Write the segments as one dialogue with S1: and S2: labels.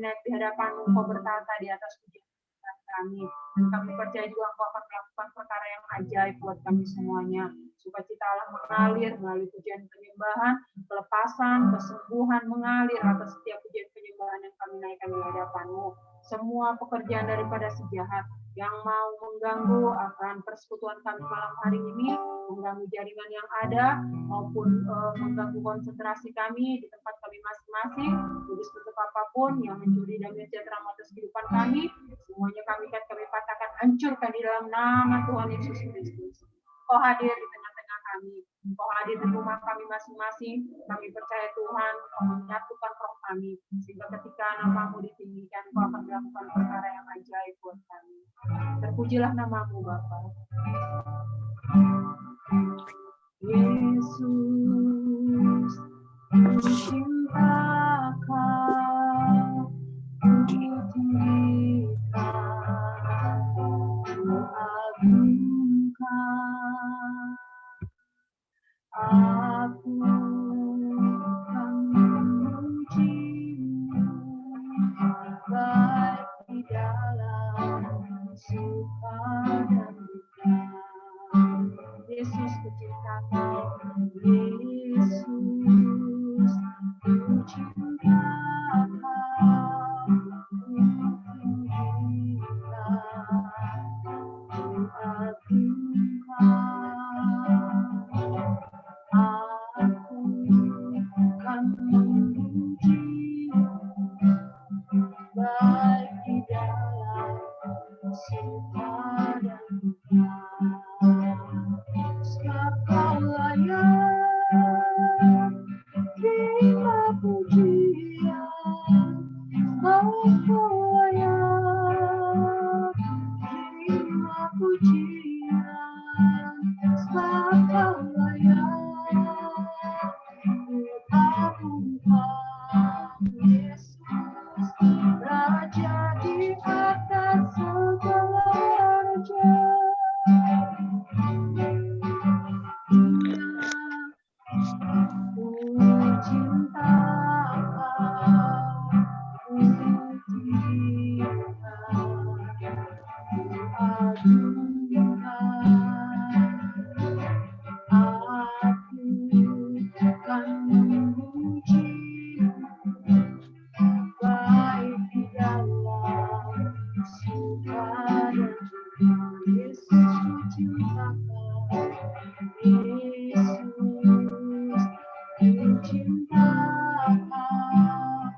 S1: naik di hadapan-Mu, Engkau bertata di atas pujian kami. Dan kami percaya juga Engkau akan melakukan perkara yang ajaib buat kami semuanya. Sukacita Allah mengalir melalui pujian penyembahan, kelepasan, kesembuhan mengalir atas setiap pujian penyembahan yang kami naikkan di hadapan-Mu. Semua pekerjaan daripada si jahat yang mau mengganggu akan persekutuan kami malam hari ini, mengganggu jaringan yang ada, maupun mengganggu konsentrasi kami di tempat kami masing-masing, tulis bentuk apapun yang mencuri dan mencederam atas kehidupan kami, semuanya kami patahkan, hancurkan di dalam nama Tuhan Yesus Kristus. Kau hadir di tengah-tengah kami, Kau hadir di rumah kami masing-masing. Kami percaya Tuhan, Kau menyatukan roh kami, sehingga ketika nama-Mu ditinggikan, Kau akan melakukan perkara yang ajaib buat kami. Terpujilah nama-Mu, Bapa. Yesus, ku cinta Kau, ku tinggikan, ku agungkan. Aku akan memuji-Mu, baik di dalam suka dan duka. Yesus, ku cinta Kau, Yesus, ku cinta Kau, ku tinggikan, ku agungkan. Aku akan memuji-Mu, baik di dalam suka dan duka. Sebab Kau layak terima pujian, sebab Kau layak terima pujian, sebab Kau layak. Yesus, Raja di atas segala raja. Ku cinta Kau, ku tinggikan, ku agungkan. Aku akan memuji-Mu, baik di dalam suka dan duka. Yesus, ku cinta Kau, Yesus, ku cinta Kau,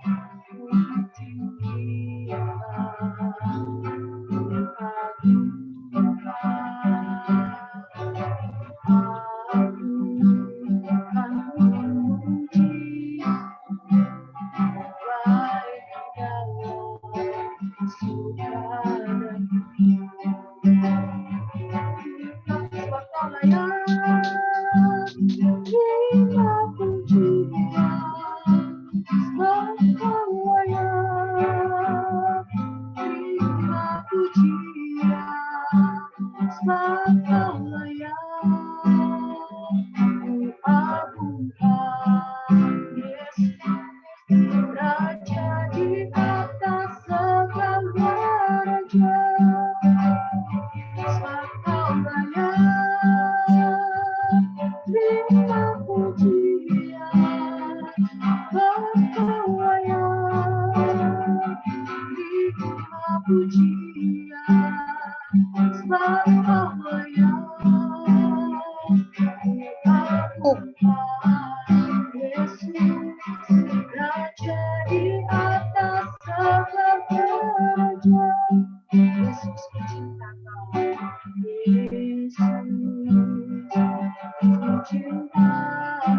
S1: ku tinggikan, ku agungkan. Aku akan memuji-Mu, baik di dalam suka dan duka. Sebab Kau layak terima pujian, sebab Kau layak terima pujian, sebab Kau layak. Ku agungkan Yesus, Raja di atas segala raja. Sebab Kau layak terima pujian, sebab Kau layak terima pujian, sebab Kau layak. Yesus, Raja di atas segala raja. Yesus, ku cinta Kau, Yesus, ku cinta Kau.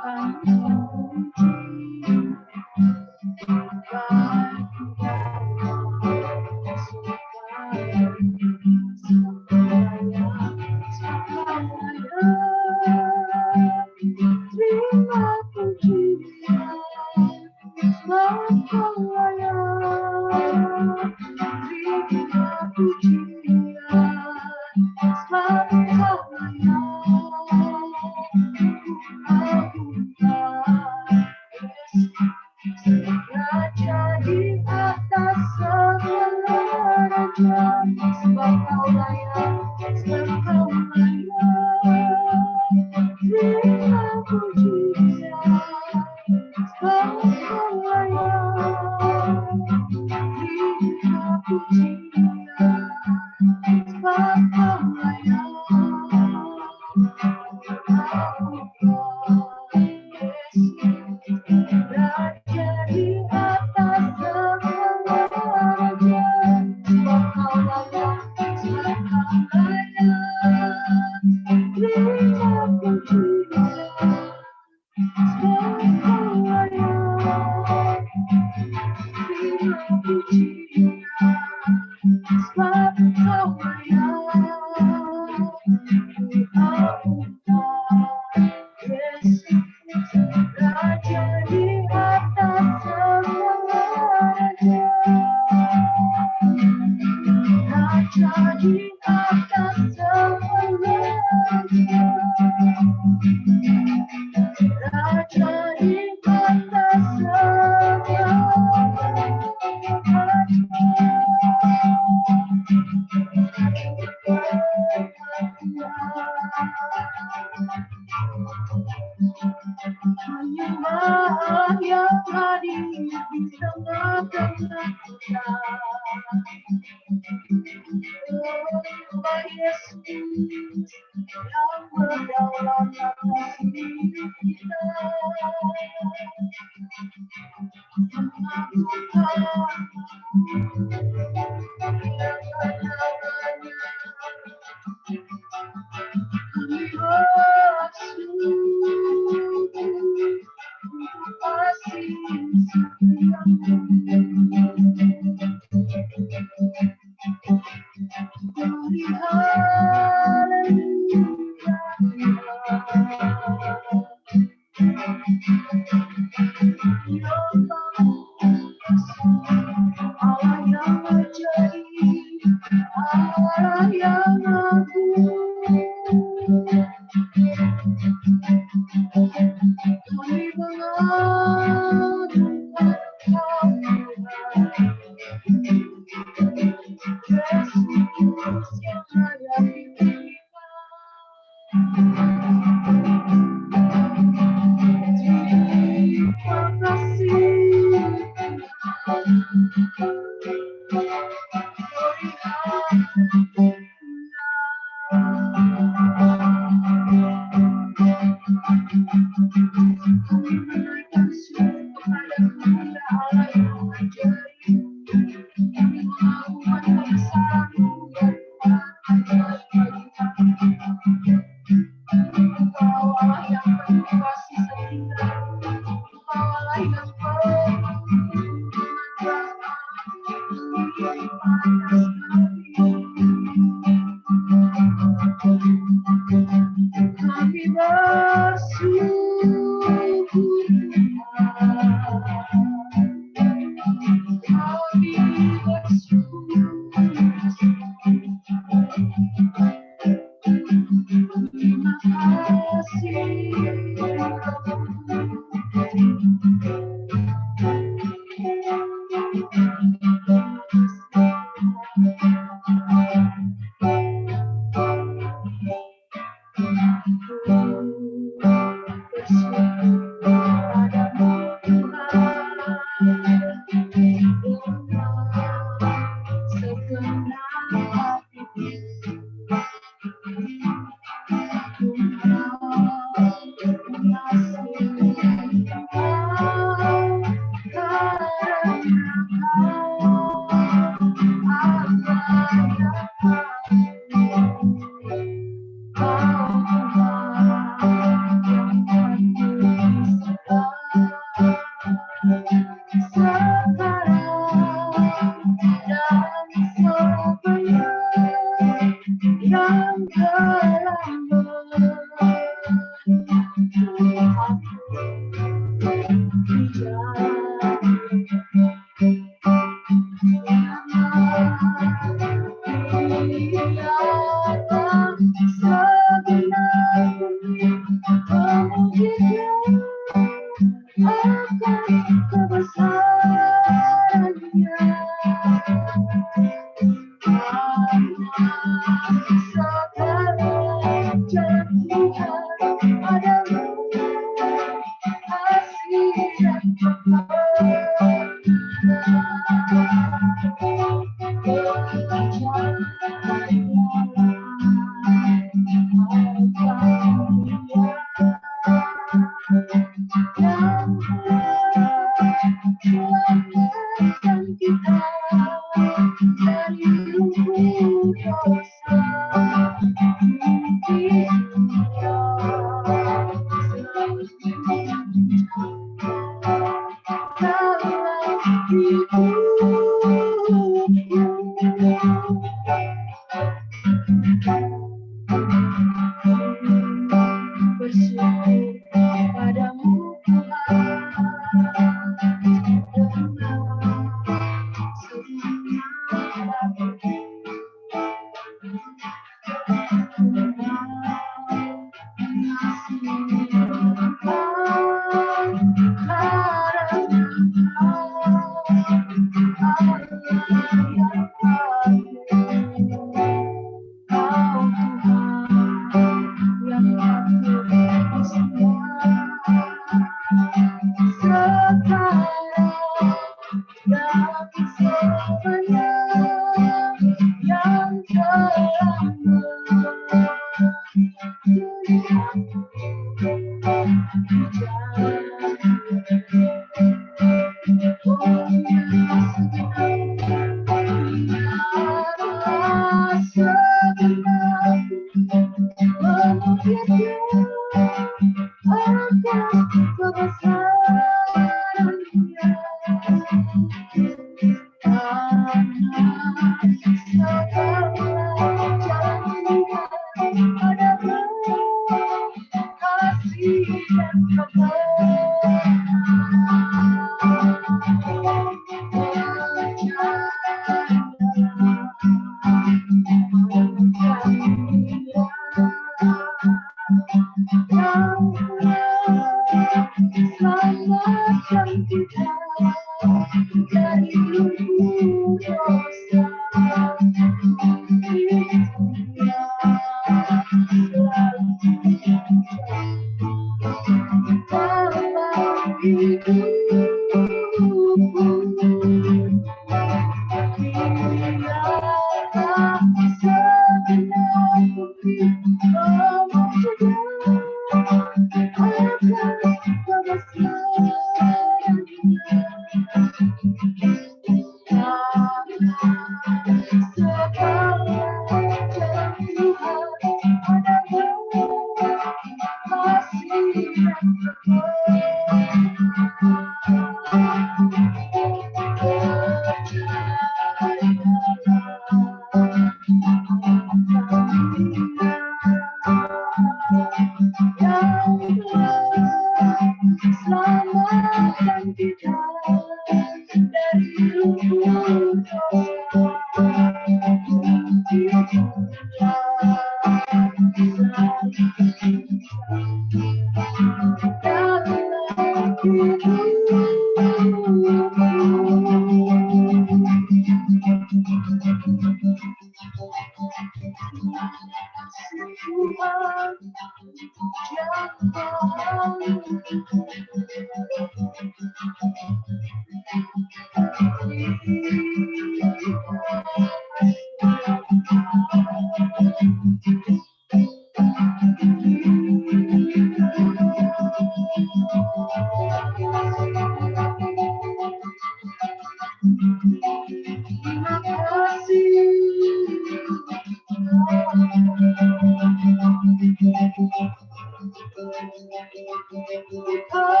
S2: Kau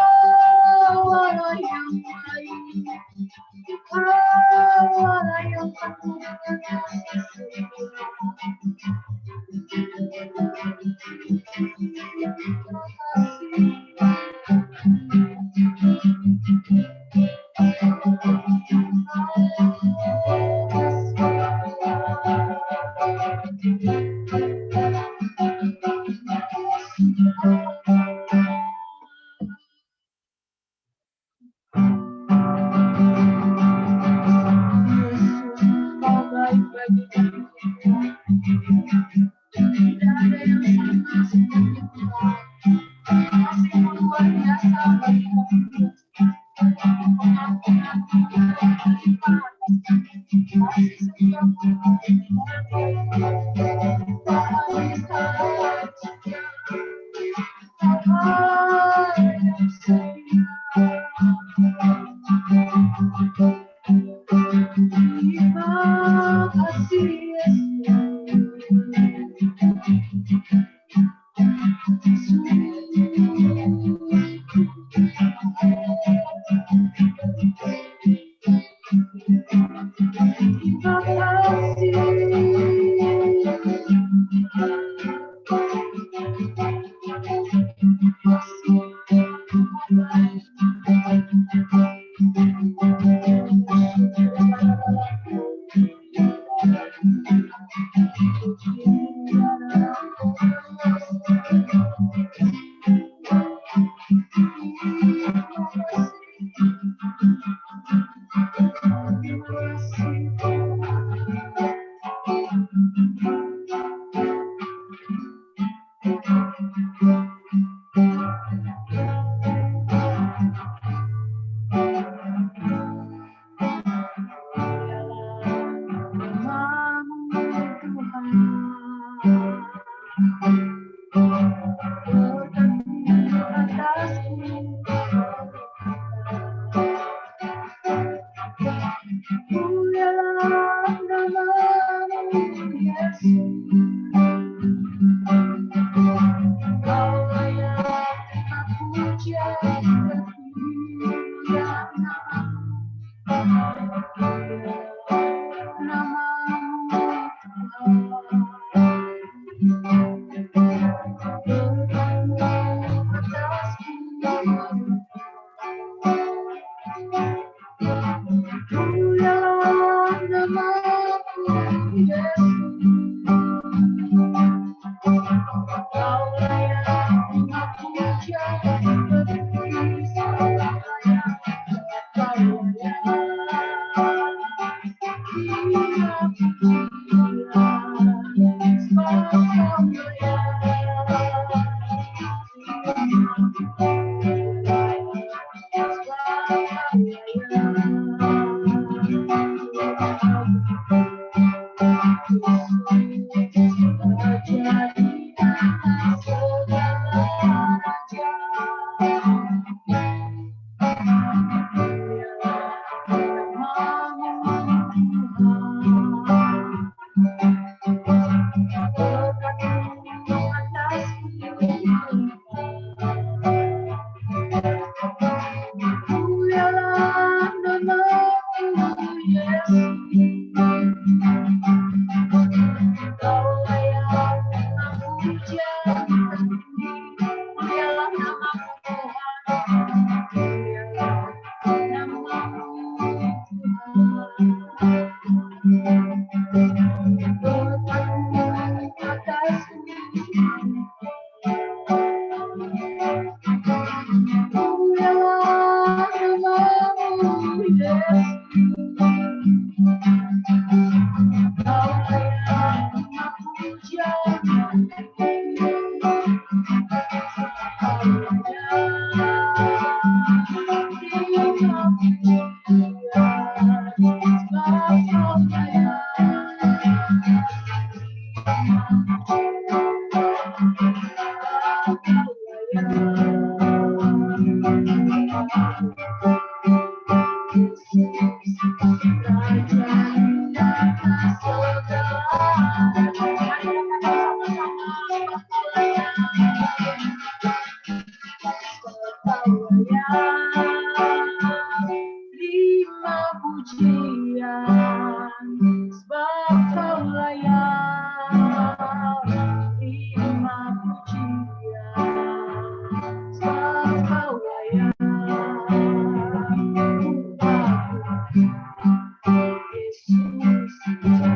S2: yang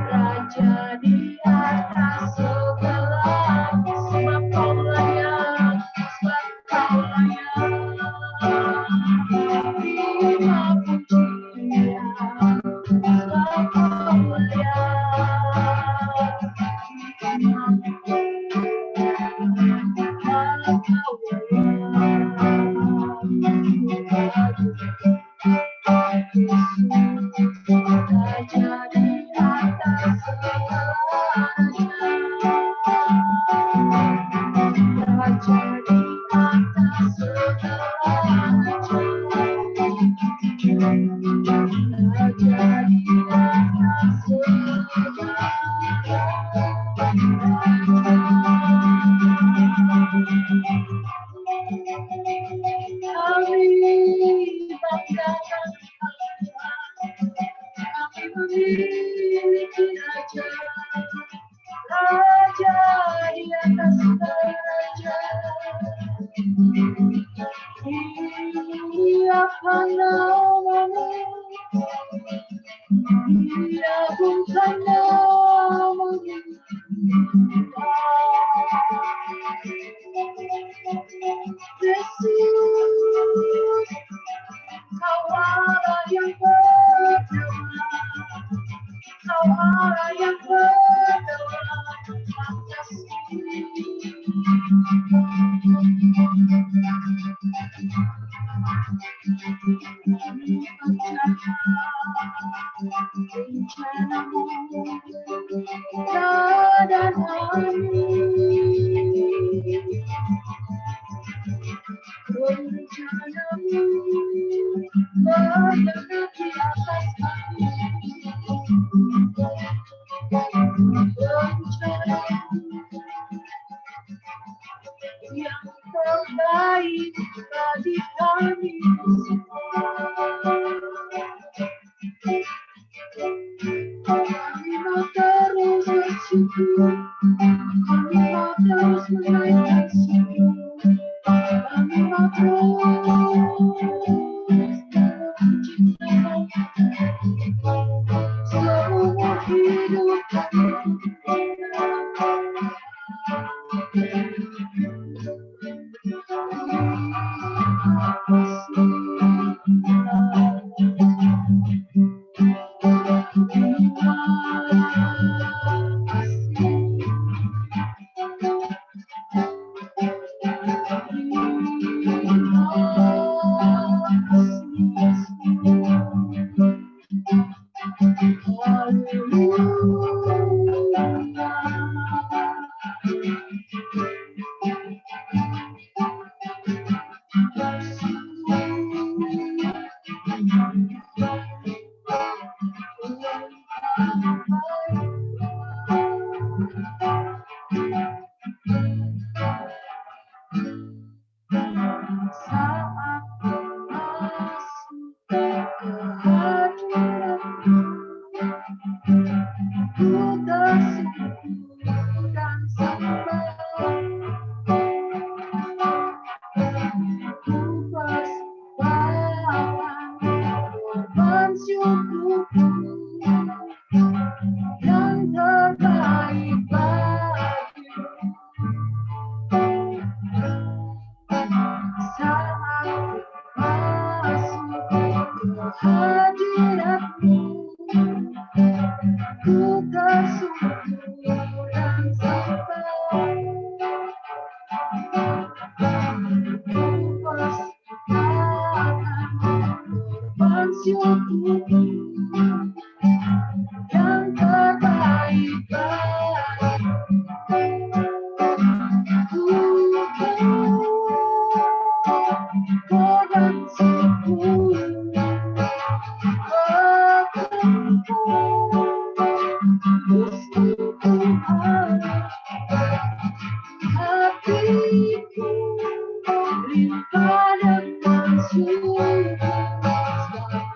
S2: Raja di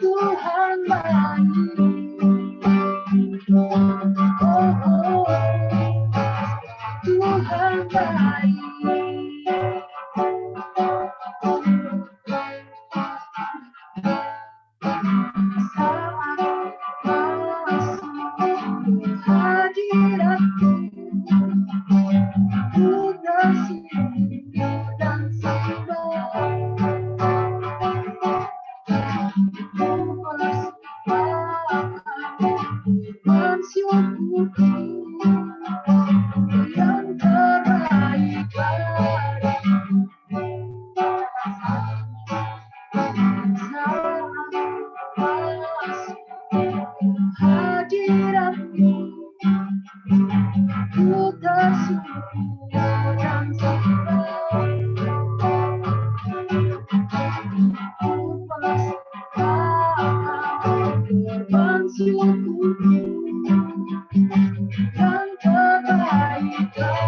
S2: Tuhan
S1: ku tersipu dan sampai ku pasti akan terbang syukurku dan kebaikan.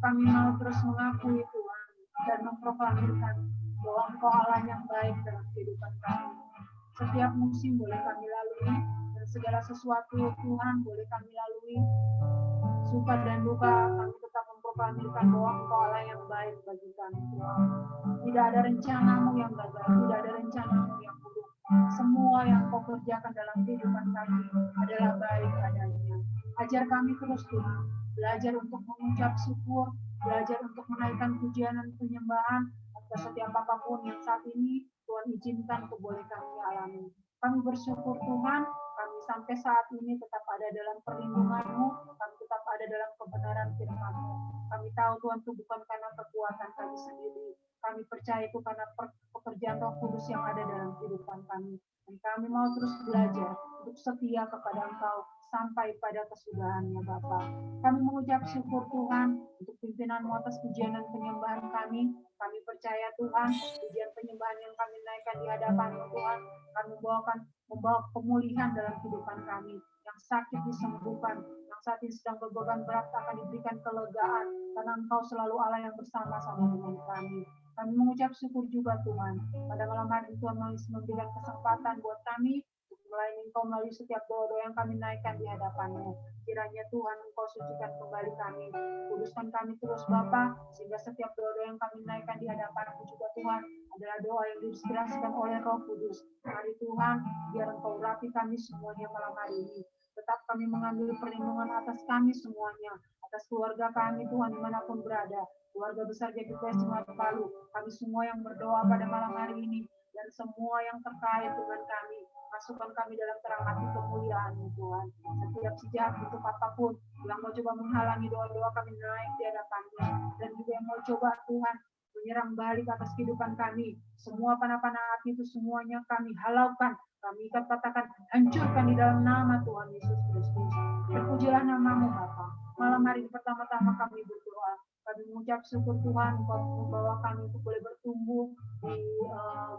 S1: Kami mau terus mengakui Tuhan dan memproklamirkan bahwa Engkau Allah yang baik dalam kehidupan kami. Setiap musim boleh kami lalui dan segala sesuatu Tuhan boleh kami lalui. Suka dan duka kami tetap memproklamirkan bahwa Engkau Allah yang baik bagi kami Tuhan. Tidak ada rencanamu yang gagal, tidak ada rencanamu yang buruk. Semua yang Kau kerjakan dalam kehidupan kami adalah baik adanya. Ajar kami terus Tuhan, belajar untuk mengucap syukur, belajar untuk menaikkan pujian dan penyembahan atas setiap apapun yang saat ini Tuhan izinkan boleh kami alami. Kami bersyukur Tuhan, kami sampai saat ini tetap ada dalam perlindungan-Mu, kami tetap ada dalam kebenaran firman-Mu. Kami tahu Tuhan itu bukan karena kekuatan kami sendiri, kami percaya itu karena pekerjaan Roh Kudus yang ada dalam kehidupan kami. Dan kami mau terus belajar untuk setia kepada Engkau sampai pada kesudahannya Bapa. Kami mengucap syukur Tuhan untuk pimpinan-Mu atas pujian dan penyembahan kami. Kami percaya Tuhan, pujian penyembahan yang kami naikkan di hadapan-Mu Tuhan, kami membawa pemulihan dalam kehidupan kami. Yang sakit disembuhkan, yang saat ini sedang berbeban berat akan diberikan kelegaan, karena Engkau selalu Allah yang bersama-sama dengan kami. Kami mengucap syukur juga Tuhan, pada malam hari ini Tuhan memberikan kesempatan buat kami untuk melayani Engkau melalui setiap doa-doa yang kami naikkan di hadapan-Mu. Kiranya Tuhan Engkau sucikan kembali kami, kuduskan kami terus Bapa, sehingga setiap doa-doa yang kami naikkan di hadapan-Mu juga Tuhan adalah doa yang diinspirasikan oleh Roh Kudus. Mari Tuhan, biar Engkau urapi kami semuanya malam hari ini. Tetap kami mengambil perlindungan atas kami semuanya, atas keluarga kami Tuhan dimanapun berada, keluarga besar JPPS Jemaat Palu, kami semua yang berdoa pada malam hari ini, dan semua yang terkait dengan kami, masukkan kami dalam terang hati kemuliaan-Mu Tuhan. Setiap si jahat bentuk apapun yang mau coba menghalangi doa-doa kami naik di hadapan-Mu, dan juga yang mau coba Tuhan menyerang balik atas kehidupan kami, semua panah-panah api itu semuanya kami halaukan, kami ikat katakan hancurkan di dalam nama Tuhan Yesus Kristus. Terpujilah nama-Mu Bapa. Malam hari pertama-tama kami berdoa, kami mengucap syukur Tuhan Kau membawa kami untuk boleh bertumbuh di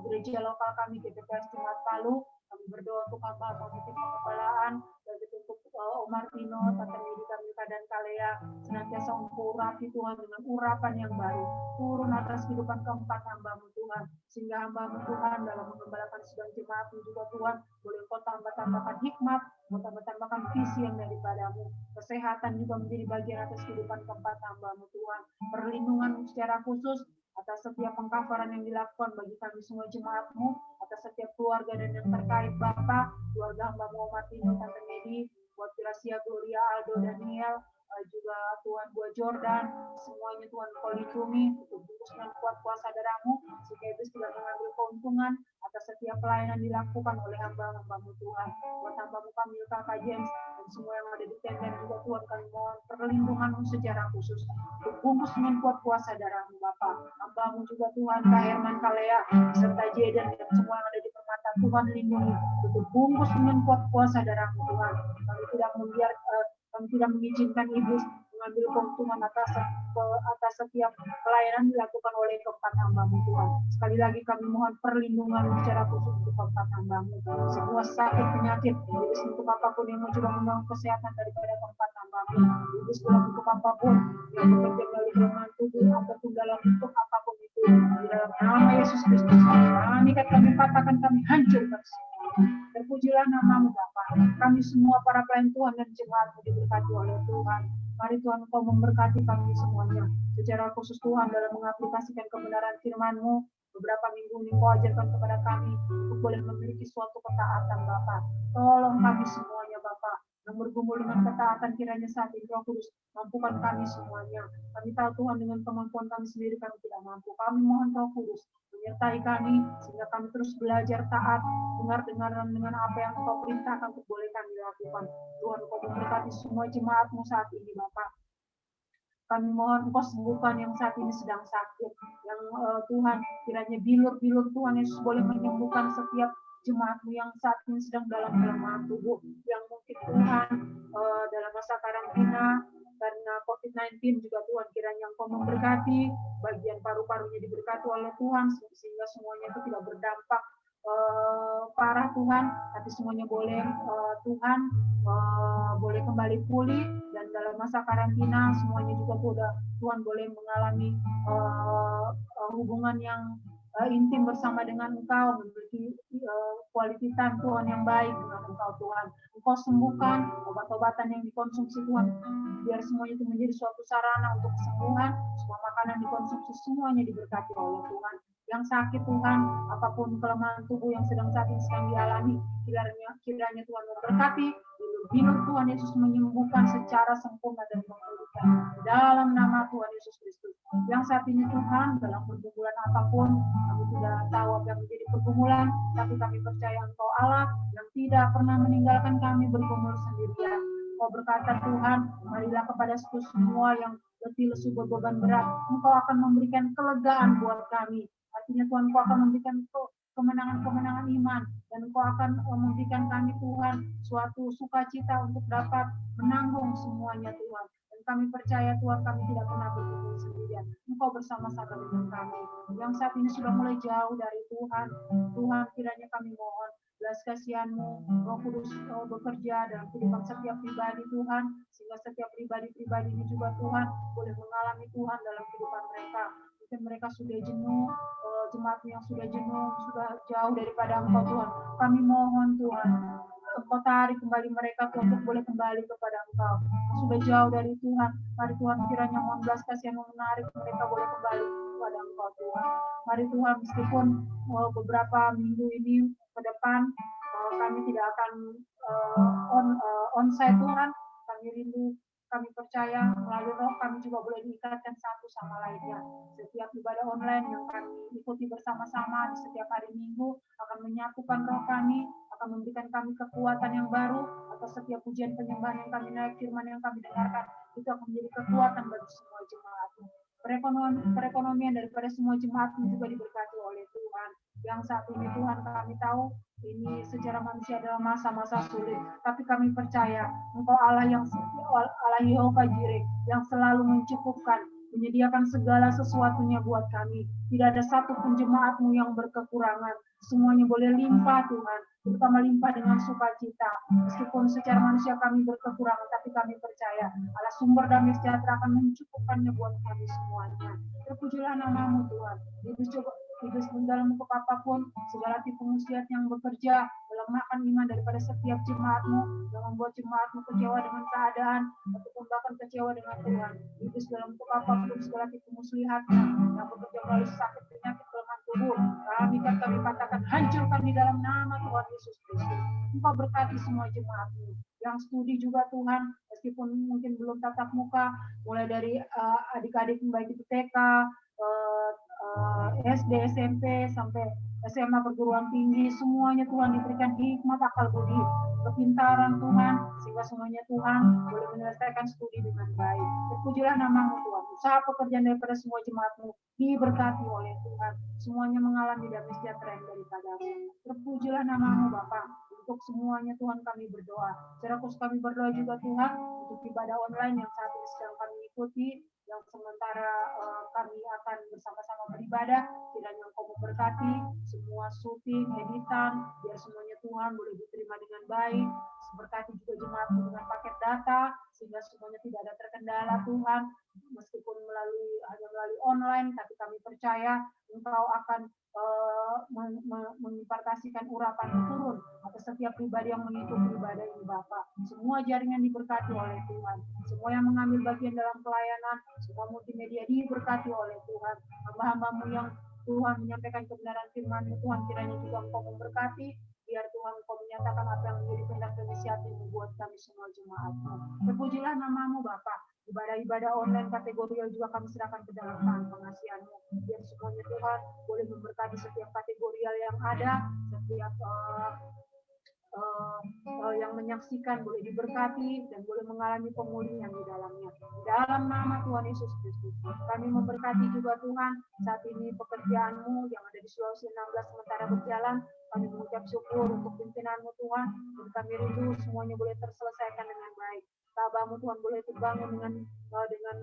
S1: gereja lokal kami GPPS Jemaat Palu. Kami berdoa untuk hamba komite pengembalaan, dan untuk Om Martino, Tante Medika, Milka dan Kalea, senantiasa Engkau urapi Tuhan dengan urapan yang baru, turun atas kehidupan keempat hamba-Mu Tuhan, sehingga hamba-Mu Tuhan dalam mengembalakan sidang jemaat-Mu juga Tuhan, boleh Kau tambah-tambahkan hikmat, Kau tambah-tambahkan visi yang daripada-Mu, kesehatan juga menjadi bagian atas kehidupan keempat hamba-Mu Tuhan, perlindungan secara khusus atas setiap pengkafaran yang dilakukan bagi kami semua jemaat-Mu, atas setiap keluarga dan yang terkait Bapa, keluarga hamba-Mu Martino, Tante Medi, buat Gracia, Gloria, Aldo, Daniel, juga Tuhan buat Jordan, semuanya Tuhan Kau lindungi, untuk bungkus dengan kuat kuasa darah-Mu, sehingga iblis tidak mengambil keuntungan atas setiap pelayanan dilakukan oleh hamba-hamba-Mu Tuhan. Buat hamba-Mu kami, Kakak James, dan semua yang ada di tenda juga Tuhan, kami mohon perlindungan-Mu secara khusus, untuk bungkus dengan kuat kuasa darah-Mu Bapa. Hamba-Mu juga Tuhan, Kak Herman, Kalea, serta Jeden, dan semua yang ada di permata Tuhan lindungi, untuk bungkus dengan kuat kuasa darah-Mu Tuhan. Kami tidak membiarkan Kami tidak mengizinkan iblis mengambil keuntungan atas setiap pelayanan dilakukan oleh keempat hamba-Mu Tuhan. Sekali lagi kami mohon perlindungan secara khusus untuk keempat hamba-Mu. Semua sakit penyakit, iblis untuk apapun yang mencoba mengganggu kesehatan daripada keempat hamba-Mu, iblis dalam bentuk apapun yang bekerja melalui kelemahan tubuh ataupun dalam bentuk apapun itu, di dalam nama Yesus Kristus kami patahkan, kami hancurkan semua. Terpujilah nama-Mu Bapa. Kami semua para pelayan Tuhan dan jemaat-Mu diberkati oleh Tuhan. Mari Tuhan Engkau memberkati kami semuanya. Secara khusus Tuhan dalam mengaplikasikan kebenaran firman-Mu, beberapa minggu ini Engkau ajarkan kepada kami untuk boleh memiliki suatu ketaatan Bapa. Tolong kami semuanya Bapa yang bergumul dengan ketaatan, kiranya saat ini Roh Kudus mampukan kami semuanya. Kami tahu Tuhan dengan kemampuan kami sendiri kami tidak mampu. Kami mohon Roh Kudus menyertai kami sehingga kami terus belajar taat, dengar dengan apa yang Engkau perintahkan untuk boleh kami lakukan. Tuhan Engkau memberkati semua jemaat-Mu saat ini Bapak. Kami mohon Engkau sembuhkan yang saat ini sedang sakit. Yang Tuhan kiranya bilur-bilur Tuhan Yesus boleh menyembuhkan setiap jemaat-Mu yang saat ini sedang dalam kelemahan tubuh, yang mungkin Tuhan dalam masa karantina karena COVID-19 juga Tuhan kiranya Engkau memberkati bagian paru-parunya diberkati oleh Tuhan sehingga semuanya itu tidak berdampak parah Tuhan, tapi semuanya boleh Tuhan boleh kembali pulih, dan dalam masa karantina semuanya juga Tuhan boleh mengalami hubungan yang intim bersama dengan Engkau, memiliki quality time Tuhan yang baik dengan Engkau Tuhan. Engkau sembuhkan obat-obatan yang dikonsumsi Tuhan, biar semuanya itu menjadi suatu sarana untuk kesembuhan. Semua makanan dikonsumsi semuanya diberkati oleh Tuhan. Yang sakit Tuhan, apapun kelemahan tubuh yang sedang dialami, kiranya Tuhan memberkati, bilur Tuhan Yesus menyembuhkan secara sempurna dan memulihkan dalam nama Tuhan Yesus Kristus. Yang saat ini Tuhan dalam pergumulan apapun, kami tidak tahu apa yang menjadi pergumulan, tapi kami percaya Engkau Allah yang tidak pernah meninggalkan kami bergumul sendirian. Engkau berkata Tuhan, marilah kepada semua yang letih lesu berbeban berat, Engkau akan memberikan kelegaan buat kami. Artinya Tuhan, Engkau akan memberikan kemenangan iman, dan Engkau akan memberikan kami Tuhan suatu sukacita untuk dapat menanggung semuanya Tuhan. Dan kami percaya Tuhan, kami tidak pernah bergumul sendirian. Engkau bersama-sama dengan kami. Yang saat ini sudah mulai jauh dari Tuhan, Tuhan kiranya kami mohon belas kasihan-Mu, Roh Kudus bekerja dalam kehidupan setiap pribadi Tuhan, sehingga setiap pribadi ini juga Tuhan boleh mengalami Tuhan dalam kehidupan mereka. Mungkin mereka sudah jenuh, jemaat yang sudah jenuh, sudah jauh daripada Engkau Tuhan. Kami mohon Tuhan, Engkau tarik kembali mereka Tuhan untuk boleh kembali kepada Engkau. Sudah jauh dari Tuhan, mari Tuhan kiranya mohon belas kasihan menarik mereka boleh kembali kepada Engkau Tuhan. Mari Tuhan, meskipun beberapa minggu ini ke depan kami tidak akan onsite Tuhan, kami rindu, kami percaya melalui Roh kami juga boleh diikatkan satu sama lainnya. Setiap ibadah online yang kami ikuti bersama-sama di setiap hari Minggu akan menyatukan roh kami, akan memberikan kami kekuatan yang baru atas setiap pujian penyembahan yang kami naik, firman yang kami dengarkan, itu akan menjadi kekuatan bagi semua jemaat. Perekonomian daripada semua jemaat juga diberkati oleh Tuhan. Yang saat ini Tuhan kami tahu ini secara manusia adalah masa-masa sulit, tapi kami percaya Engkau Allah Yehova Jireh yang selalu mencukupkan, menyediakan segala sesuatunya buat kami. Tidak ada satupun jemaat-Mu yang berkekurangan. Semuanya boleh limpah Tuhan, terutama limpah dengan sukacita. Meskipun secara manusia kami berkekurangan, tapi kami percaya Allah sumber damai sejahtera akan mencukupkannya buat kami semuanya. Terpujilah nama-Mu Tuhan. Iblis dalam bentuk apapun, segala tipu muslihat yang bekerja melemahkan iman daripada setiap jemaat-Mu, yang membuat jemaat-Mu kecewa dengan keadaan ataupun bahkan kecewa dengan Tuhan. Iblis dalam bentuk apapun, segala tipu muslihatnya yang bekerja melalui sakit, penyakit, kelemahan tubuh, kami katakan hancurkan di dalam nama Tuhan Yesus Kristus. Engkau berkati semua jemaat-Mu yang studi juga Tuhan, meskipun mungkin belum tatap muka, mulai dari adik-adik baik itu TK, SD, SMP, sampai SMA perguruan tinggi, semuanya Tuhan diberikan hikmat, akal budi, kepintaran Tuhan, sehingga semuanya Tuhan boleh menyelesaikan studi dengan baik. Terpujilah nama-Mu Tuhan. Usaha pekerjaan daripada semua jemaat-Mu diberkati oleh Tuhan. Semuanya mengalami damai sejahtera yang daripada-Mu. Terpujilah nama-Mu Bapa. Untuk semuanya Tuhan kami berdoa. Secara khusus kami berdoa juga Tuhan untuk ibadah online yang saat ini sedang kami ikuti, yang sementara kami akan bersama-sama beribadah, kiranya Engkau memberkati semua syuting, editan, biar semuanya Tuhan boleh diterima dengan baik. Berkati juga jemaatmu dengan paket data, sehingga semuanya tidak ada terkendala Tuhan, meskipun hanya melalui online, tapi kami percaya Engkau akan mengimpartasikan urapan turun atas setiap pribadi yang mengikuti ibadah ini Bapak. Semua jaringan diberkati oleh Tuhan. Semua yang mengambil bagian dalam pelayanan, semua multimedia diberkati oleh Tuhan. Hamba-hambamu yang Tuhan menyampaikan kebenaran firman-Mu, Tuhan kiranya juga Engkau memberkati, biar Tuhan Engkau menyatakan apa yang menjadi kehendak dan isi hati-Mu buat kami semua jemaat-Mu. Terpujilah nama-Mu Bapak. Ibadah-ibadah online kategorial juga kami serahkan ke dalam tangan pengasihan-Mu. Biar semuanya Tuhan boleh memberkati setiap kategorial yang ada, setiap yang menyaksikan boleh diberkati dan boleh mengalami pemulihan di dalamnya. Dalam nama Tuhan Yesus Kristus, kami memberkati juga Tuhan saat ini pekerjaan-Mu yang ada di Sulawesi 16 sementara berjalan. Kami mengucap syukur untuk pimpinan-Mu Tuhan, dan kami rindu semuanya boleh terselesaikan dengan baik. Tabah-Mu Tuhan boleh terbangun dengan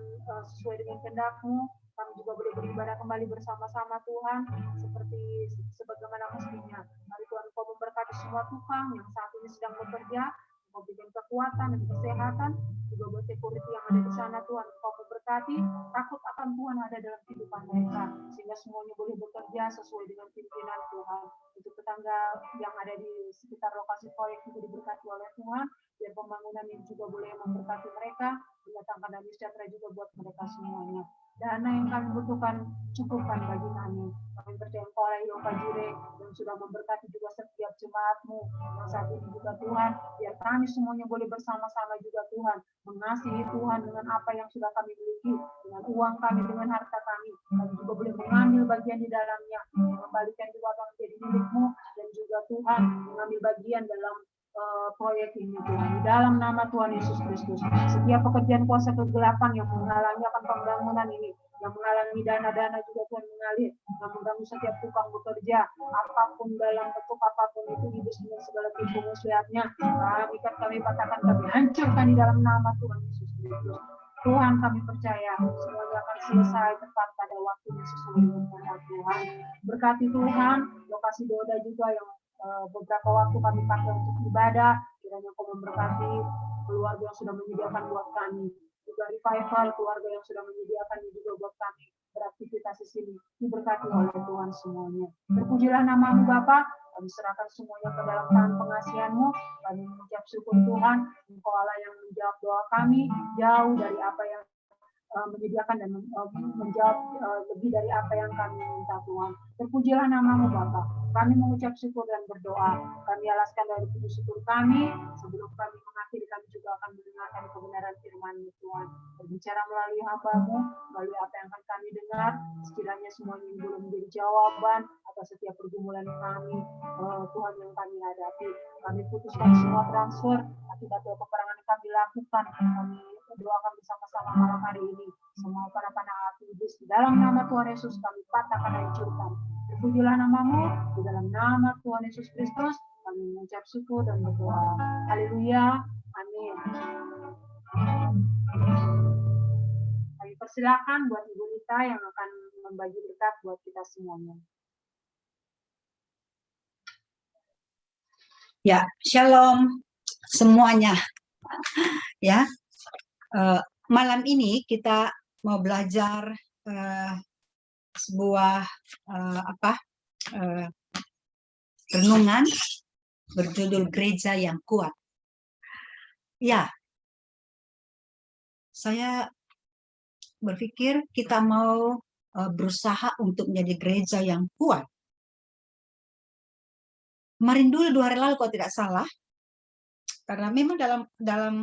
S1: sesuai dengan kehendak-Mu. Kami juga boleh beribadah kembali bersama-sama Tuhan, seperti sebagaimana mestinya. Mari Tuhan Engkau memberkati semua tukang yang saat ini sedang bekerja, Engkau berikan kekuatan dan kesehatan, juga buat security yang ada di sana Tuhan Engkau memberkati, takut akan Tuhan ada dalam kehidupan mereka, sehingga semuanya boleh bekerja sesuai dengan pimpinan Tuhan. Untuk tetangga yang ada di sekitar lokasi proyek juga diberkati oleh Tuhan, biar pembangunan ini juga boleh memberkati mereka, mendatangkan damai sejahtera juga buat mereka semuanya. Dana yang kami butuhkan cukupkan bagi kami. Kami percaya Engkau oleh Yehova Jireh yang sudah memberkati juga setiap jemaat-Mu yang saat ini juga Tuhan, biar kami semuanya boleh bersama-sama juga Tuhan, mengasihi Tuhan dengan apa yang sudah kami miliki, dengan uang kami, dengan harta kami. Kami juga boleh mengambil bagian di dalamnya, mengembalikan juga apa yang menjadi milik-Mu, dan juga Tuhan mengambil bagian dalam proyek ini Tuhan. Di dalam nama Tuhan Yesus Kristus, setiap pekerjaan kuasa kegelapan yang menghalangi akan pembangunan ini, yang menghalangi dana-dana juga Tuhan mengalir, yang mengganggu setiap tukang bekerja, apapun dalam bentuk apapun itu, iblis dengan segala tipu muslihatnya, kami patahkan, kami hancurkan di dalam nama Tuhan Yesus Kristus. Tuhan, kami percaya semuanya akan selesai tepat pada waktunya sesuai dengan kehendak Tuhan. Berkati Tuhan lokasi Doda juga yang beberapa waktu kami pakai untuk ibadah, kiranya Kau memberkati keluarga yang sudah menyediakan buat kami, juga revival keluarga yang sudah menyediakan juga buat kami beraktivitas di sini, diberkati oleh Tuhan semuanya. Terpujilah nama-Mu Bapa, kami serahkan semuanya ke dalam tangan pengasihan-Mu. Kami mengucap syukur Tuhan, Engkau Allah yang menjawab doa kami jauh dari apa yang menyediakan dan menjawab lebih dari apa yang kami minta Tuhan. Terpujilah nama-Mu Bapa. Kami mengucap syukur dan berdoa. Kami alaskan dari puji syukur kami. Sebelum kami mengakhiri, kami juga akan mendengarkan kebenaran firman-Mu Tuhan. Berbicara melalui hamba-Mu, melalui apa yang akan kami dengar. Sekiranya semuanya ini belum menjadi jawaban atas setiap pergumulan kami, Tuhan yang kami hadapi. Kami putuskan semua transfer akibat peperangan yang kami lakukan. Kami doakan bersama-sama malam hari ini. Semua para panah api iblis di dalam nama Tuhan Yesus kami patahkan dan hancurkan. Terpujilah nama-Mu, di dalam nama Tuhan Yesus Kristus kami mengucap syukur dan berdoa. Haleluya. Amin. Kami persilakan buat Ibu Rita yang akan membagi berkat buat kita semuanya.
S2: Ya, shalom semuanya. Ya, malam ini kita mau belajar sebuah renungan berjudul Gereja yang Kuat. Ya, saya berpikir kita mau berusaha untuk menjadi gereja yang kuat. Kemarin dulu 2 hari lalu kalau tidak salah, karena memang dalam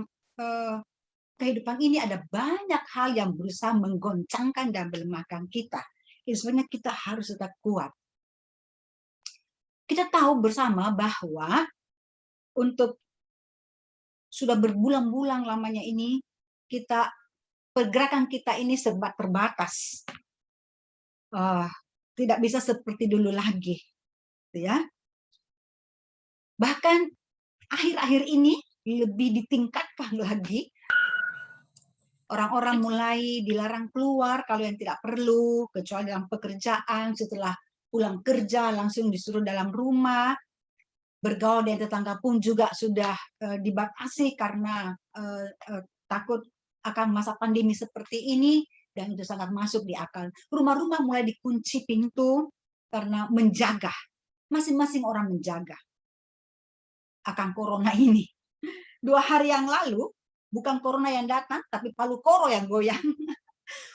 S2: kehidupan ini ada banyak hal yang berusaha menggoncangkan dan melemahkan kita. Sebenarnya kita harus tetap kuat. Kita tahu bersama bahwa untuk sudah berbulan-bulan lamanya ini pergerakan kita ini serba terbatas, tidak bisa seperti dulu lagi, ya. Bahkan akhir-akhir ini lebih ditingkatkan lagi Orang-orang mulai dilarang keluar kalau yang tidak perlu, kecuali dalam pekerjaan. Setelah pulang kerja langsung disuruh dalam rumah. Bergaul dengan tetangga pun juga sudah dibatasi karena takut akan masa pandemi seperti ini, dan itu sangat masuk di akal. Rumah-rumah mulai dikunci pintu karena menjaga, masing-masing orang menjaga akan corona ini. 2 hari yang lalu, bukan corona yang datang, tapi palu koro yang goyang.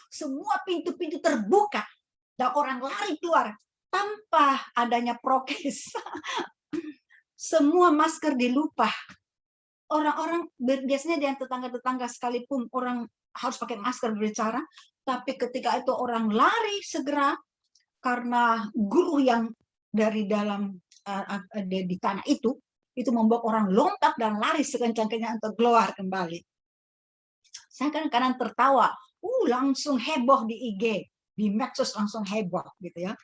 S2: Semua pintu-pintu terbuka, dan orang lari keluar tanpa adanya prokes. Semua masker dilupa. Orang-orang biasanya dengan tetangga-tetangga sekalipun orang harus pakai masker berbicara, tapi ketika itu orang lari segera karena guru yang dari dalam di tanah itu membuat orang lompat dan lari sekencang-kencang untuk keluar kembali. Saya kadang-kadang tertawa, langsung heboh di IG, di medsos langsung heboh gitu ya.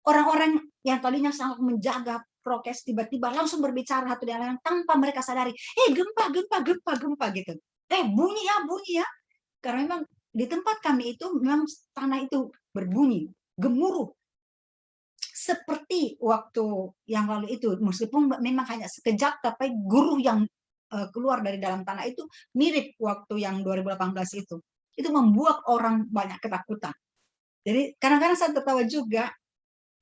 S2: Orang-orang yang tadinya sangat menjaga prokes tiba-tiba langsung berbicara satu dengan lain tanpa mereka sadari, gempa, gempa, gempa, gempa gitu. Bunyi ya. Karena memang di tempat kami itu memang tanah itu berbunyi, gemuruh. Seperti waktu yang lalu itu, meskipun memang hanya sekejap, tapi guru yang keluar dari dalam tanah itu mirip waktu yang 2018 itu. Itu membuat orang banyak ketakutan. Jadi kadang-kadang saya tertawa juga,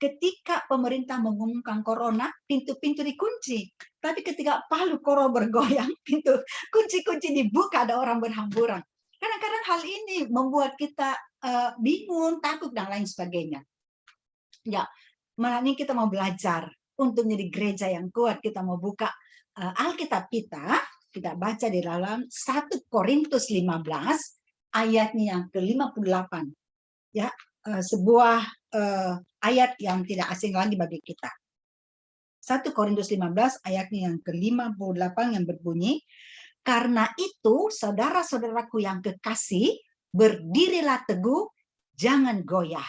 S2: ketika pemerintah mengumumkan corona, pintu-pintu dikunci. Tapi ketika palu koro bergoyang, pintu kunci-kunci dibuka, ada orang berhamburan. Kadang-kadang hal ini membuat kita bingung, takut, dan lain sebagainya. Ya, malam ini kita mau belajar untuk menjadi gereja yang kuat. Kita mau buka Alkitab kita baca di dalam 1 Korintus 15, ayatnya yang ke-58. Ya, sebuah ayat yang tidak asing lagi bagi kita. 1 Korintus 15 ayatnya yang ke-58 yang berbunyi, karena itu saudara-saudaraku yang kekasih, berdirilah teguh, jangan goyah,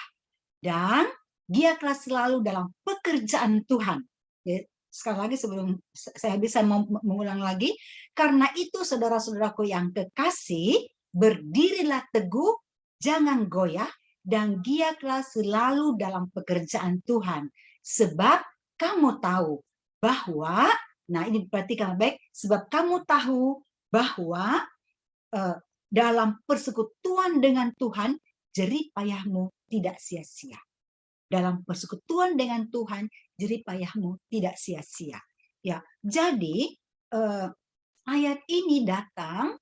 S2: dan giatlah selalu dalam pekerjaan Tuhan. Ya, sekali lagi sebelum saya bisa mengulang lagi, karena itu saudara-saudaraku yang kekasih, berdirilah teguh, jangan goyah, dan giatlah selalu dalam pekerjaan Tuhan. Sebab kamu tahu bahwa, nah ini perhatikan baik, sebab kamu tahu bahwa dalam persekutuan dengan Tuhan, jerih payahmu tidak sia-sia. Dalam persekutuan dengan Tuhan, jerih payahmu tidak sia-sia. Ya, jadi ayat ini datang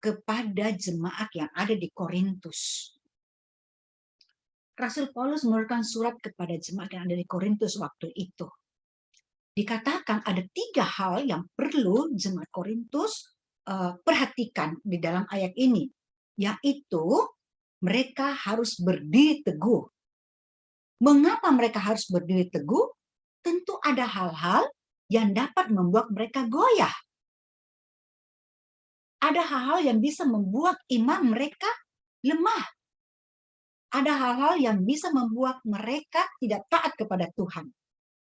S2: kepada jemaat yang ada di Korintus. Rasul Paulus menuliskan surat kepada jemaat yang ada di Korintus waktu itu. Dikatakan ada 3 hal yang perlu jemaat Korintus perhatikan di dalam ayat ini, yaitu mereka harus berdiri teguh. Mengapa mereka harus berdiri teguh? Tentu ada hal-hal yang dapat membuat mereka goyah. Ada hal-hal yang bisa membuat iman mereka lemah. Ada hal-hal yang bisa membuat mereka tidak taat kepada Tuhan.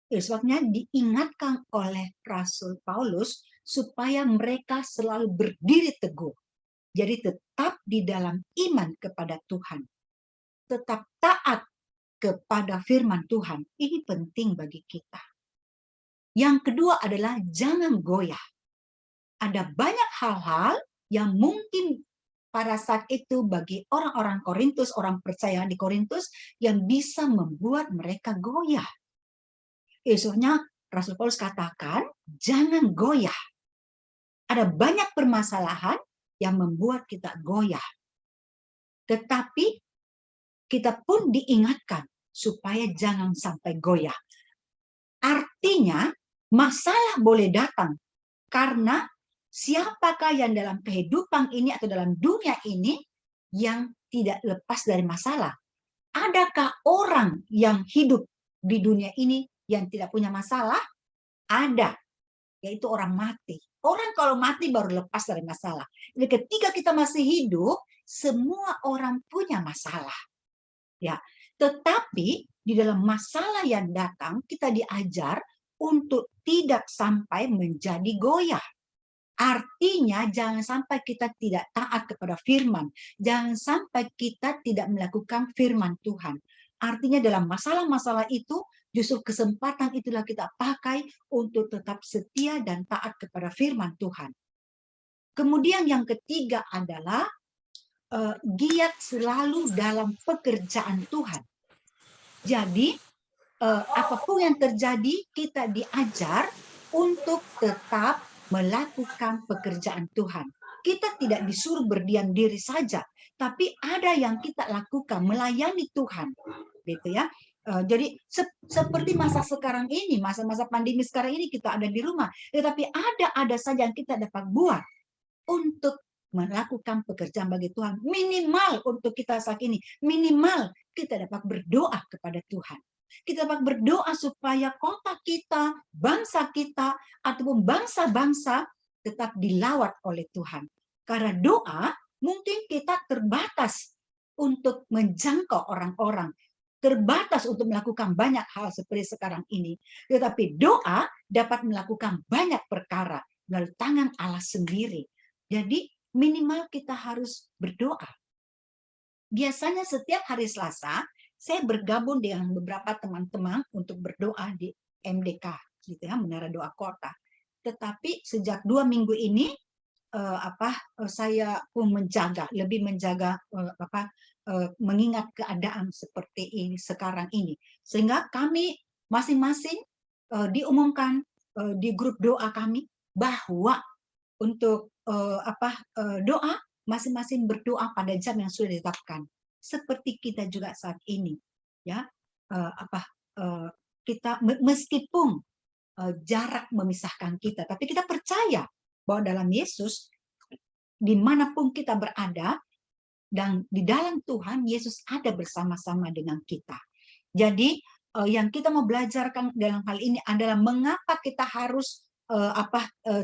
S2: Sebabnya diingatkan oleh Rasul Paulus supaya mereka selalu berdiri teguh. Jadi tetap di dalam iman kepada Tuhan. Tetap taat kepada firman Tuhan. Ini penting bagi kita. Yang kedua adalah jangan goyah. Ada banyak hal-hal yang mungkin pada saat itu bagi orang-orang Korintus, orang percaya di Korintus, yang bisa membuat mereka goyah. Esoknya Rasul Paulus katakan, jangan goyah. Ada banyak permasalahan yang membuat kita goyah. Tetapi kita pun diingatkan supaya jangan sampai goyah. Artinya, masalah boleh datang karena siapakah yang dalam kehidupan ini atau dalam dunia ini yang tidak lepas dari masalah? Adakah orang yang hidup di dunia ini yang tidak punya masalah? Ada, yaitu orang mati. Orang kalau mati baru lepas dari masalah. Jadi ketika kita masih hidup, semua orang punya masalah. Ya, tetapi di dalam masalah yang datang kita diajar untuk tidak sampai menjadi goyah. Artinya jangan sampai kita tidak taat kepada firman. Jangan sampai kita tidak melakukan firman Tuhan. Artinya dalam masalah-masalah itu, justru kesempatan itulah kita pakai untuk tetap setia dan taat kepada firman Tuhan. Kemudian yang ketiga adalah giat selalu dalam pekerjaan Tuhan. Jadi apapun yang terjadi, kita diajar untuk tetap melakukan pekerjaan Tuhan. Kita tidak disuruh berdiam diri saja, tapi ada yang kita lakukan, melayani Tuhan, gitu ya. Jadi seperti masa sekarang ini, masa-masa pandemi sekarang ini kita ada di rumah, tetapi ada saja yang kita dapat buat untuk melakukan pekerjaan bagi Tuhan. Minimal untuk kita saat ini, minimal kita dapat berdoa kepada Tuhan. Kita dapat berdoa supaya kota kita, bangsa kita, ataupun bangsa-bangsa tetap dilawat oleh Tuhan. Karena doa mungkin kita terbatas untuk menjangkau orang-orang, terbatas untuk melakukan banyak hal seperti sekarang ini. Tetapi doa dapat melakukan banyak perkara melalui tangan Allah sendiri. Jadi minimal kita harus berdoa. Biasanya setiap hari Selasa, saya bergabung dengan beberapa teman-teman untuk berdoa di MDK, gitu ya, Menara Doa Kota. Tetapi sejak 2 minggu ini, saya pun lebih menjaga mengingat keadaan seperti ini sekarang ini, sehingga kami masing-masing diumumkan di grup doa kami bahwa untuk doa masing-masing berdoa pada jam yang sudah ditetapkan, seperti kita juga saat ini, ya. Kita meskipun jarak memisahkan kita, tapi kita percaya bahwa dalam Yesus, dimanapun kita berada, dan di dalam Tuhan Yesus ada bersama-sama dengan kita. Jadi yang kita mau belajarkan dalam hal ini adalah mengapa kita harus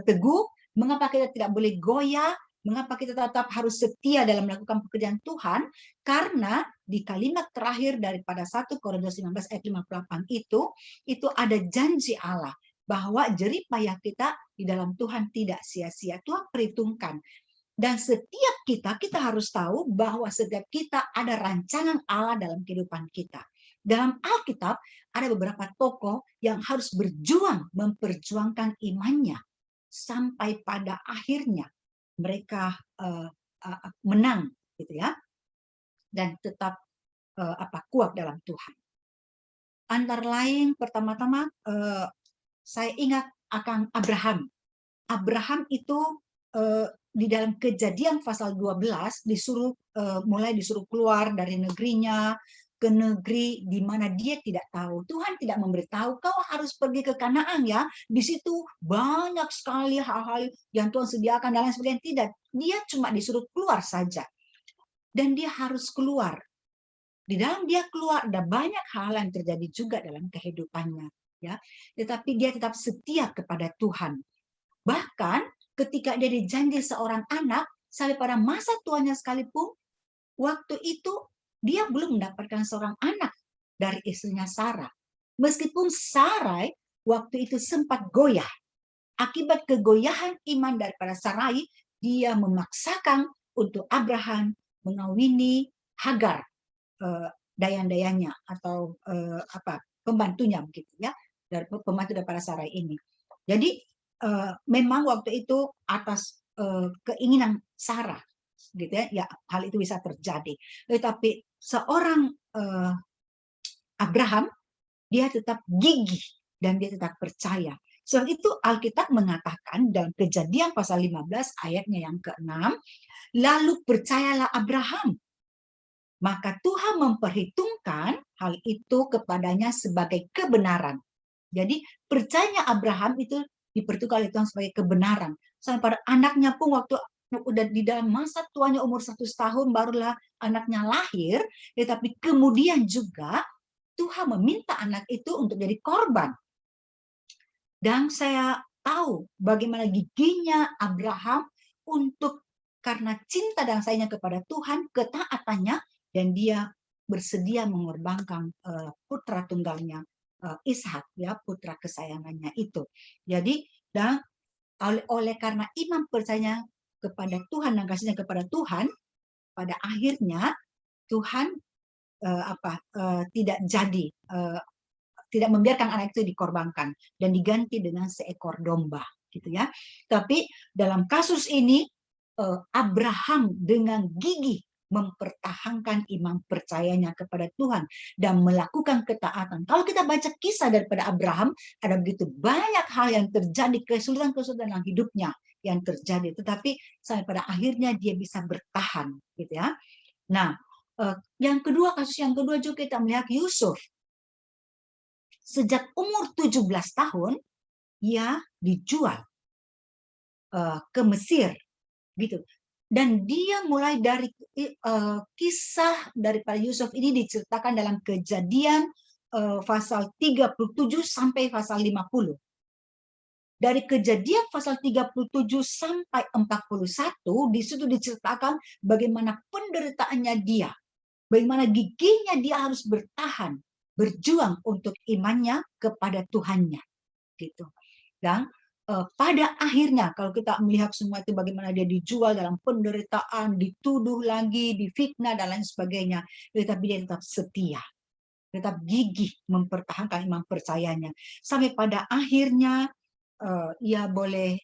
S2: teguh, mengapa kita tidak boleh goyah, mengapa kita tetap harus setia dalam melakukan pekerjaan Tuhan, karena di kalimat terakhir daripada 1 Korintus 15 ayat 58 itu ada janji Allah bahwa jerih payah kita di dalam Tuhan tidak sia-sia. Tuhan perhitungkan. Dan setiap kita harus tahu bahwa setiap kita ada rancangan Allah dalam kehidupan kita. Dalam Alkitab ada beberapa tokoh yang harus berjuang memperjuangkan imannya sampai pada akhirnya mereka menang, gitu ya, dan tetap kuat dalam Tuhan. Antara lain pertama-tama saya ingat akan Abraham. Abraham itu di dalam Kejadian pasal 12 mulai disuruh keluar dari negerinya ke negeri di mana dia tidak tahu. Tuhan tidak memberitahu kau harus pergi ke Kanaan ya. Di situ banyak sekali hal-hal yang Tuhan sediakan dan lain sebagainya. Tidak, dia cuma disuruh keluar saja. Dan dia harus keluar. Di dalam dia keluar ada banyak hal yang terjadi juga dalam kehidupannya, ya. Tetapi dia tetap setia kepada Tuhan. Bahkan ketika dia dijanji seorang anak, sampai pada masa tuanya sekalipun, waktu itu dia belum mendapatkan seorang anak dari istrinya Sarah. Meskipun Sarai waktu itu sempat goyah. Akibat kegoyahan iman daripada Sarai, dia memaksakan untuk Abraham mengawini Hagar, dayan-dayannya atau pembantunya begitu ya, dari pembantu daripada Sarai ini. Jadi memang waktu itu atas keinginan Sarah, gitu ya, hal itu bisa terjadi. Tetapi seorang Abraham, dia tetap gigih dan dia tetap percaya. Sebab itu Alkitab mengatakan dalam Kejadian pasal 15 ayatnya yang ke-6, lalu percayalah Abraham, maka Tuhan memperhitungkan hal itu kepadanya sebagai kebenaran. Jadi percaya Abraham itu diperhitungkan oleh Tuhan sebagai kebenaran. Sampai pada anaknya pun waktu udah di dalam masa tuanya umur 100 tahun barulah anaknya lahir, tetapi kemudian juga Tuhan meminta anak itu untuk jadi korban. Dan saya tahu bagaimana gigihnya Abraham untuk karena cinta dan sayangnya kepada Tuhan, ketaatannya, dan dia bersedia mengorbankan putra tunggalnya Ishak, ya, putra kesayangannya itu. Jadi dan oleh karena iman percayanya kepada Tuhan dan kasihnya kepada Tuhan, pada akhirnya Tuhan tidak jadi, tidak membiarkan anak itu dikorbankan dan diganti dengan seekor domba, gitu ya. Tapi dalam kasus ini Abraham dengan gigih mempertahankan iman percayanya kepada Tuhan dan melakukan ketaatan. Kalau kita baca kisah daripada Abraham, ada begitu banyak hal yang terjadi, kesulitan-kesulitan dalam hidupnya yang terjadi, tetapi sampai pada akhirnya dia bisa bertahan, gitu ya. Nah, yang kedua, kasus yang kedua juga kita melihat Yusuf. Sejak umur 17 tahun, ia dijual ke Mesir, gitu. Dan dia mulai dari kisah daripada Yusuf ini diceritakan dalam Kejadian pasal 37 sampai pasal 50. Dari Kejadian pasal 37 sampai 41, di situ diceritakan bagaimana penderitaannya dia, bagaimana gigihnya dia harus bertahan, berjuang untuk imannya kepada Tuhannya, gitu. Dan pada akhirnya kalau kita melihat semua itu bagaimana dia dijual dalam penderitaan, dituduh lagi, difitnah dan lain sebagainya, tetapi dia tetap setia, tetap gigih mempertahankan iman percayanya sampai pada akhirnya ia boleh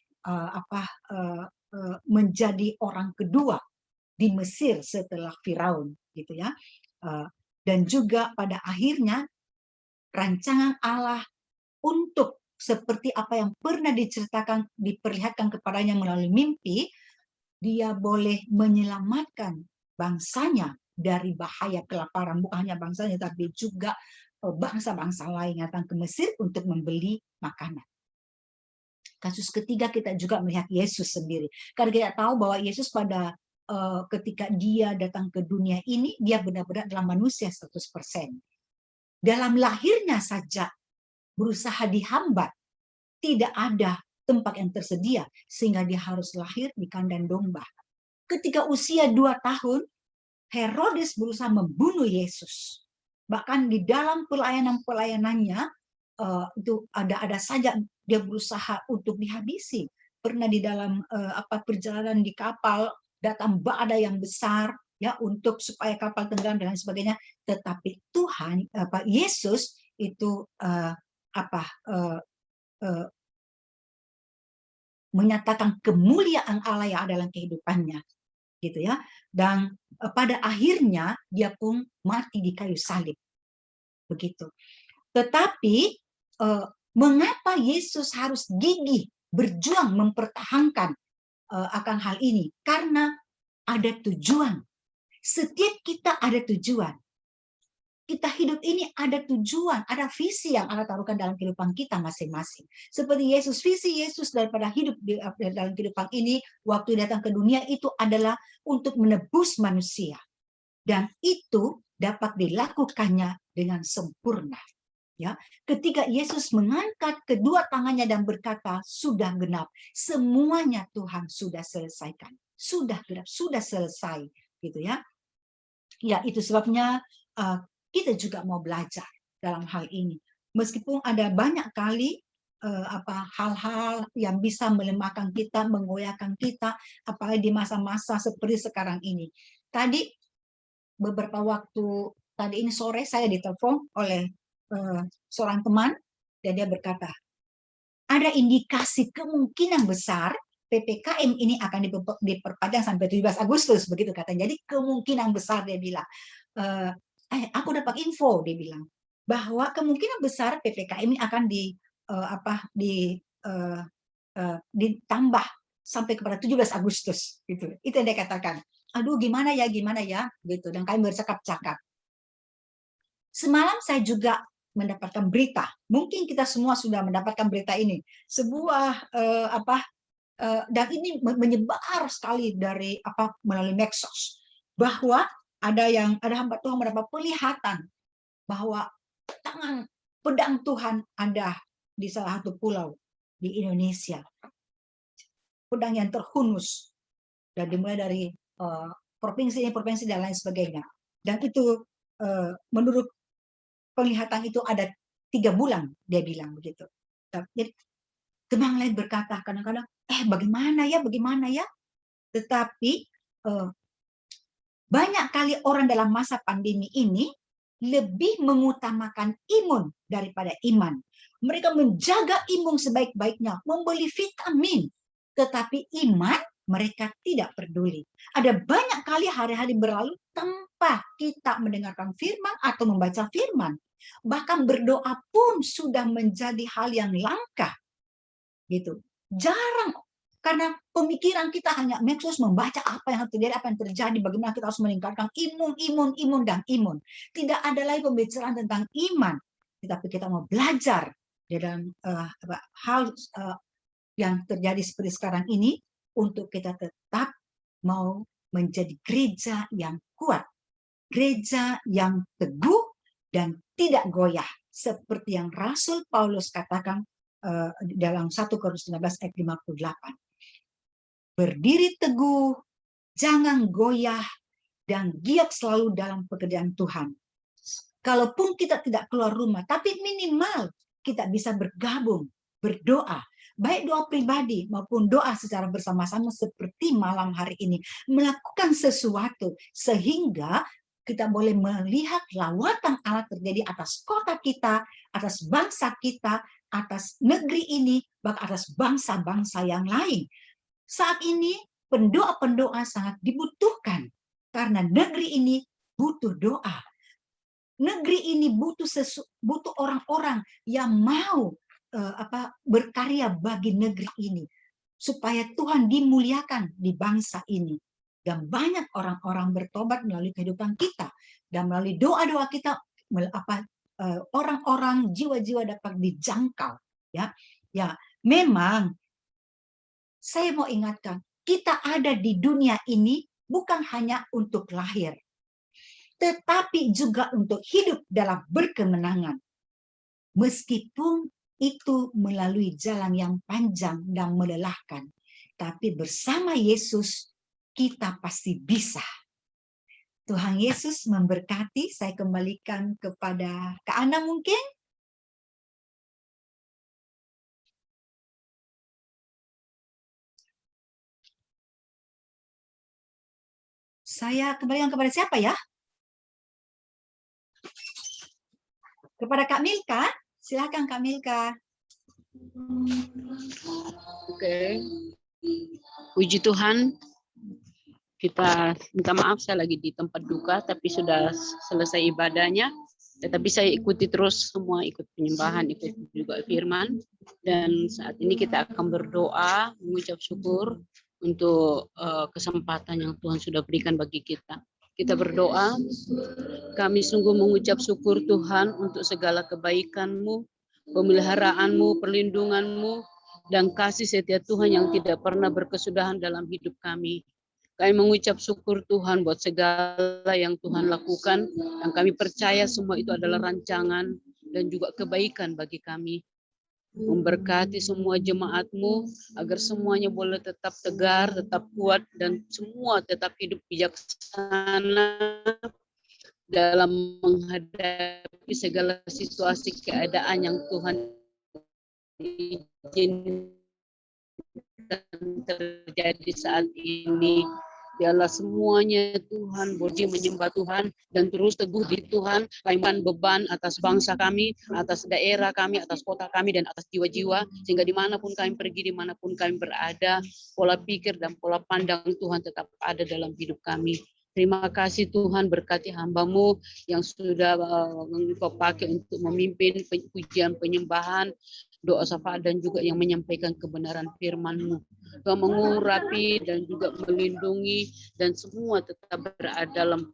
S2: menjadi orang kedua di Mesir setelah Firaun, gitu ya. Dan juga pada akhirnya rancangan Allah untuk seperti apa yang pernah diceritakan, diperlihatkan kepadanya melalui mimpi, dia boleh menyelamatkan bangsanya dari bahaya kelaparan. Bukan hanya bangsanya, tapi juga bangsa-bangsa lain yang datang ke Mesir untuk membeli makanan. Kasus ketiga kita juga melihat Yesus sendiri. Karena kita tahu bahwa Yesus pada ketika dia datang ke dunia ini, dia benar-benar adalah manusia 100%. Dalam lahirnya saja berusaha dihambat, tidak ada tempat yang tersedia, sehingga dia harus lahir di kandang domba. Ketika usia 2 tahun, Herodes berusaha membunuh Yesus. Bahkan di dalam pelayanannya, itu ada saja dia berusaha untuk dihabisi. Pernah di dalam perjalanan di kapal, datang badai yang besar, ya, untuk supaya kapal tenggelam dan lain sebagainya. Tetapi Tuhan, Yesus itu menyatakan kemuliaan Allah yang ada dalam kehidupannya, gitu ya. Dan pada akhirnya dia pun mati di kayu salib, begitu. Tetapi mengapa Yesus harus gigih berjuang mempertahankan akan hal ini? Karena ada tujuan. Setiap kita ada tujuan. Kita hidup ini ada tujuan, ada visi yang Allah taruhkan dalam kehidupan kita masing-masing. Seperti Yesus, visi Yesus daripada hidup dalam kehidupan ini, waktu datang ke dunia itu adalah untuk menebus manusia. Dan itu dapat dilakukannya dengan sempurna. Ya, ketika Yesus mengangkat kedua tangannya dan berkata, sudah genap, semuanya Tuhan sudah selesaikan. Sudah genap, sudah selesai, gitu ya. Ya, itu sebabnya kita juga mau belajar dalam hal ini. Meskipun ada banyak kali hal-hal yang bisa melemahkan kita, menggoyahkan kita, apalagi di masa-masa seperti sekarang ini. Tadi beberapa waktu tadi ini sore saya ditelepon oleh seorang teman dan dia berkata, ada indikasi kemungkinan besar PPKM ini akan diperpanjang sampai 17 Agustus, begitu katanya. Jadi kemungkinan besar dia bilang, aku dapat info, dia bilang, bahwa kemungkinan besar PPKM ini akan ditambah sampai kepada 17 Agustus, gitu. Itu yang dia katakan. Aduh, gimana ya, gitu. Dan kami bercakap-cakap. Semalam saya juga mendapatkan berita. Mungkin kita semua sudah mendapatkan berita ini. Sebuah dan ini menyebar sekali dari melalui medsos, bahwa ada hamba Tuhan mendapat penglihatan bahwa tangan pedang Tuhan ada di salah satu pulau di Indonesia. Pedang yang terhunus dan dimulai dari provinsi dan lain sebagainya. Dan itu menurut penglihatan itu ada 3 bulan, dia bilang begitu. Jadi teman lain berkata, kadang-kadang bagaimana ya? Tetapi banyak kali orang dalam masa pandemi ini lebih mengutamakan imun daripada iman. Mereka menjaga imun sebaik-baiknya, membeli vitamin, tetapi iman mereka tidak peduli. Ada banyak kali hari-hari berlalu tanpa kita mendengarkan firman atau membaca firman. Bahkan berdoa pun sudah menjadi hal yang langka. Gitu. Jarang, karena pemikiran kita hanya medsos, membaca apa yang terjadi, bagaimana kita harus meningkatkan imun, dan imun. Tidak ada lagi pembicaraan tentang iman, tetapi kita mau belajar dalam hal yang terjadi seperti sekarang ini, untuk kita tetap mau menjadi gereja yang kuat, gereja yang teguh dan tidak goyah, seperti yang Rasul Paulus katakan dalam 1 Korintus 19 ayat 58. Berdiri teguh, jangan goyah, dan giat selalu dalam pekerjaan Tuhan. Kalaupun kita tidak keluar rumah, tapi minimal kita bisa bergabung, berdoa, baik doa pribadi maupun doa secara bersama-sama seperti malam hari ini. Melakukan sesuatu sehingga kita boleh melihat lawatan Allah terjadi atas kota kita, atas bangsa kita, atas negeri ini, bahkan atas bangsa-bangsa yang lain. Saat ini pendoa-pendoa sangat dibutuhkan karena negeri ini butuh doa. Negeri ini butuh orang-orang yang mau berkarya bagi negeri ini supaya Tuhan dimuliakan di bangsa ini. Dan banyak orang-orang bertobat melalui kehidupan kita dan melalui doa-doa kita, orang-orang, jiwa-jiwa dapat dijangkau. Ya, memang saya mau ingatkan, kita ada di dunia ini bukan hanya untuk lahir, tetapi juga untuk hidup dalam berkemenangan. Meskipun itu melalui jalan yang panjang dan melelahkan, tapi bersama Yesus kita pasti bisa. Tuhan Yesus memberkati. Saya kembalikan kepada Kak Ana mungkin. Saya kembalikan kepada siapa ya? Kepada Kak Milka. Silakan Kak Milka.
S3: Oke. Puji Tuhan. Kita minta maaf, saya lagi di tempat duka, tapi sudah selesai ibadahnya. Tetapi saya ikuti terus semua, ikut penyembahan, ikut juga firman. Dan saat ini kita akan berdoa, mengucap syukur untuk kesempatan yang Tuhan sudah berikan bagi kita. Kita berdoa, kami sungguh mengucap syukur Tuhan untuk segala kebaikan-Mu, pemeliharaanmu, perlindunganmu, dan kasih setia Tuhan yang tidak pernah berkesudahan dalam hidup kami. Kami mengucap syukur Tuhan buat segala yang Tuhan lakukan, dan kami percaya semua itu adalah rancangan dan juga kebaikan bagi kami. Memberkati semua jemaat-Mu, agar semuanya boleh tetap tegar, tetap kuat, dan semua tetap hidup bijaksana dalam menghadapi segala situasi keadaan yang Tuhan izinkan terjadi saat ini. Biarlah semuanya Tuhan boleh menyembah Tuhan dan terus teguh di Tuhan, lainkan beban atas bangsa kami, atas daerah kami, atas kota kami, dan atas jiwa-jiwa, sehingga dimanapun kami pergi, dimanapun kami berada, pola pikir dan pola pandang Tuhan tetap ada dalam hidup kami. Terima kasih Tuhan, berkati hamba-Mu yang sudah Engkau pakai untuk memimpin pujian penyembahan, doa syafaat, dan juga yang menyampaikan kebenaran firman-Mu. Tuhan mengurapi dan juga melindungi, dan semua tetap berada dalam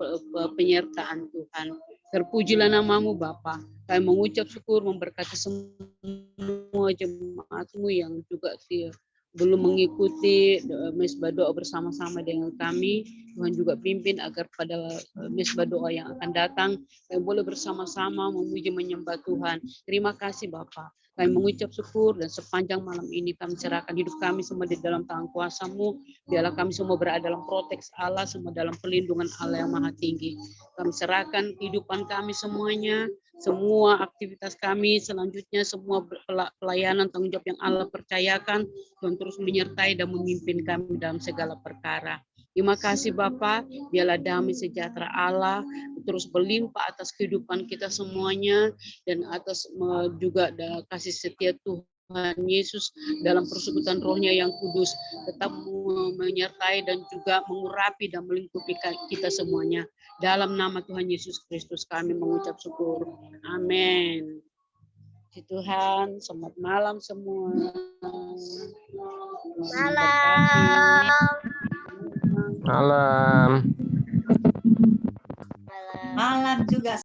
S3: penyertaan Tuhan. Terpujilah nama-Mu Bapa. Kami mengucap syukur, memberkati semua jemaat-Mu yang juga belum mengikuti mesbah doa bersama-sama dengan kami. Tuhan juga pimpin agar pada mesbah doa yang akan datang kami boleh bersama-sama memuji menyembah Tuhan. Terima kasih Bapa. Kami mengucap syukur dan sepanjang malam ini kami serahkan hidup kami semua di dalam tangan kuasa-Mu. Biarlah kami semua berada dalam proteksi Allah, semua dalam pelindungan Allah yang maha tinggi. Kami serahkan kehidupan kami semuanya, semua aktivitas kami selanjutnya, semua pelayanan tanggung jawab yang Allah percayakan, Tuhan terus menyertai dan memimpin kami dalam segala perkara. Terima kasih Bapa, biarlah damai sejahtera Allah terus berlimpah atas kehidupan kita semuanya, dan atas juga kasih setia Tuhan Yesus dalam persekutuan rohnya yang kudus, tetap menyertai dan juga mengurapi dan melingkupi kita semuanya. Dalam nama Tuhan Yesus Kristus kami mengucap syukur. Amin. Puji Tuhan, selamat malam semua.
S4: Malam.
S5: Malam.
S2: Malam juga.